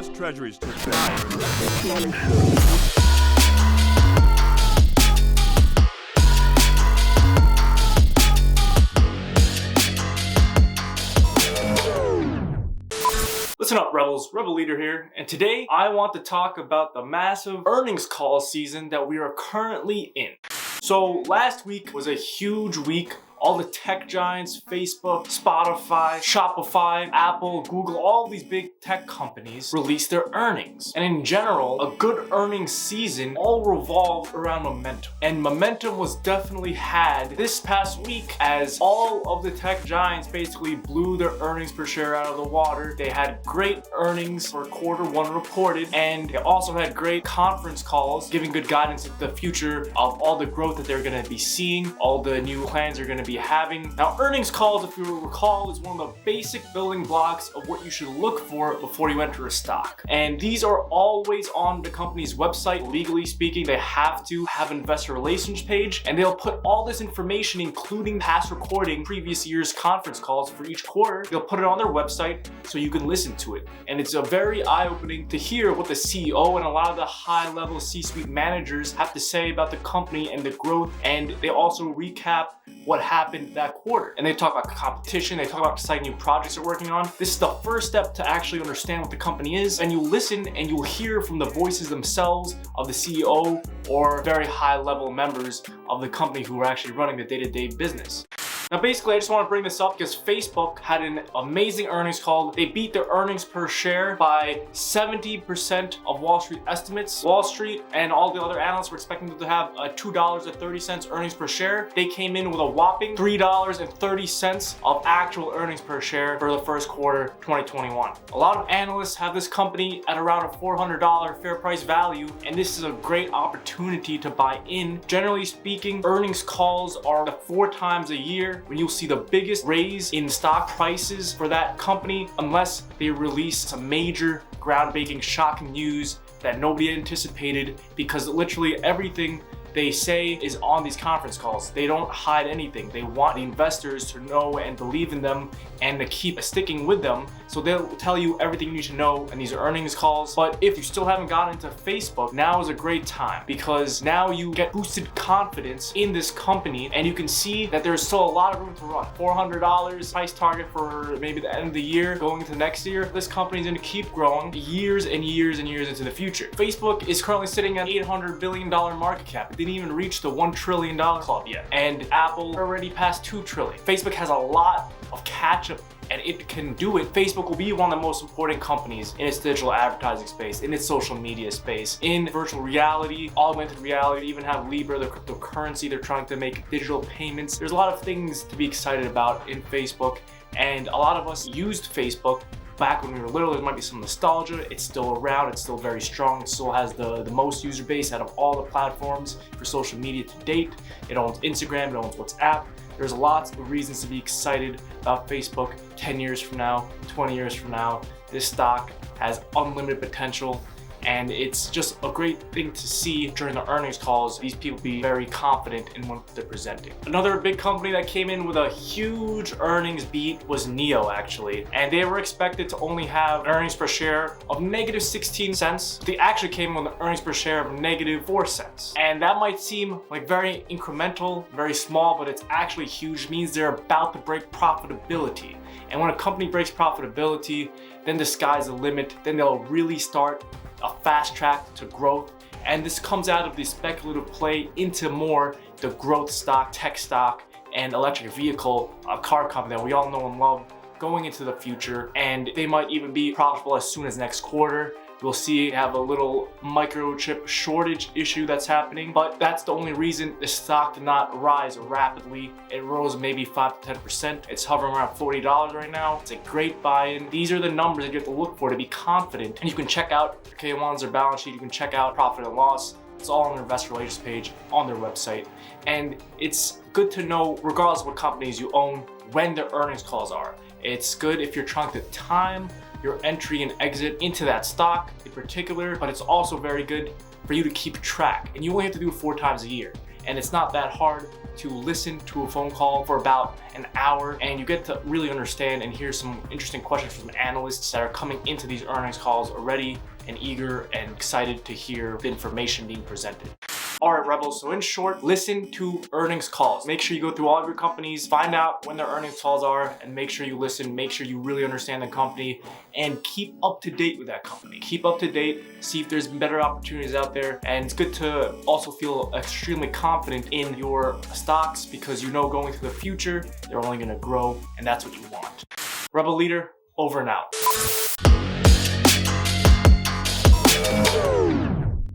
U.S. Treasuries took that. Listen up, Rebels. Rebel Leader here, and today I want to talk about the massive earnings call season that we are currently in. So last week was a huge week. All the tech giants, Facebook, Spotify, Shopify, Apple, Google, all these big tech companies released their earnings. And in general, a good earnings season all revolved around momentum. And momentum was definitely had this past week as all of the tech giants basically blew their earnings per share out of the water. They had great earnings for quarter one reported, and they also had great conference calls giving good guidance at the future of all the growth that they're going to be seeing, all the new plans they're going to be having. Now, earnings calls, if you recall, is one of the basic building blocks of what you should look for before you enter a stock. And these are always on the company's website. Legally speaking, they have to have an investor relations page, and they'll put all this information, including past recording previous year's conference calls for each quarter. They'll put it on their website so you can listen to it. And it's a very eye-opening to hear what the CEO and a lot of the high-level C-suite managers have to say about the company and the growth. And they also recap what happened that quarter. And they talk about competition, they talk about exciting new projects they're working on. This is the first step to actually understand what the company is, and you listen and you'll hear from the voices themselves of the CEO or very high level members of the company who are actually running the day-to-day business. Now, basically, I just want to bring this up because Facebook had an amazing earnings call. They beat their earnings per share by 70% of Wall Street estimates. Wall Street and all the other analysts were expecting them to have a $2.30 earnings per share. They came in with a whopping $3.30 of actual earnings per share for the first quarter 2021. A lot of analysts have this company at around a $400 fair price value, and this is a great opportunity to buy in. Generally speaking, earnings calls are 4 times a year when you'll see the biggest raise in stock prices for that company, unless they release some major groundbreaking shocking news that nobody anticipated, because literally everything they say is on these conference calls. They don't hide anything. They want the investors to know and believe in them and to keep sticking with them. So they'll tell you everything you need to know in these earnings calls. But if you still haven't gotten into Facebook, now is a great time, because now you get boosted confidence in this company and you can see that there's still a lot of room to run. $400 price target for maybe the end of the year going into next year. This company is going to keep growing years and years and years into the future. Facebook is currently sitting at $800 billion market cap. It didn't even reach the $1 trillion club yet. And Apple already passed $2 trillion. Facebook has a lot of catch-up, and it can do it. Facebook will be one of the most important companies in its digital advertising space, in its social media space, in virtual reality, augmented reality, even have Libra, the cryptocurrency. They're trying to make digital payments. There's a lot of things to be excited about in Facebook, and a lot of us used Facebook back when we were little. There might be some nostalgia. It's still around. It's still very strong. It still has the most user base out of all the platforms for social media to date. It owns Instagram. It owns WhatsApp. There's lots of reasons to be excited about Facebook 10 years from now, 20 years from now. This stock has unlimited potential, and it's just a great thing to see during the earnings calls. These people be very confident in what they're presenting. Another big company that came in with a huge earnings beat was NIO, actually. And they were expected to only have an earnings per share of negative 16 cents. They actually came in with an earnings per share of negative 4 cents. And that might seem like very incremental, very small, but it's actually huge. It means they're about to break profitability. And when a company breaks profitability, then the sky's the limit. Then they'll really start a fast track to growth. And this comes out of the speculative play into more the growth stock, tech stock, and electric vehicle car company that we all know and love going into the future. And they might even be profitable as soon as next quarter. We'll see have a little microchip shortage issue that's happening, but that's the only reason the stock did not rise rapidly. It rose maybe 5 to 10%. It's hovering around $40 right now. It's a great buy-in. These are the numbers that you have to look for to be confident. And you can check out K1's their balance sheet. You can check out profit and loss. It's all on their investor relations page on their website. And it's good to know, regardless of what companies you own, when their earnings calls are. It's good if you're trying to time your entry and exit into that stock in particular, but it's also very good for you to keep track. And you only have to do it 4 times a year. and it's not that hard to listen to a phone call for about an hour, and you get to really understand and hear some interesting questions from analysts that are coming into these earnings calls already and eager and excited to hear the information being presented. All right, Rebels, so in short, listen to earnings calls. Make sure you go through all of your companies, find out when their earnings calls are, and make sure you listen, make sure you really understand the company, and keep up to date with that company. Keep up to date, see if there's better opportunities out there, and it's good to also feel extremely confident in your stocks because you know going to the future, they're only gonna grow, and that's what you want. Rebel Leader, over and out.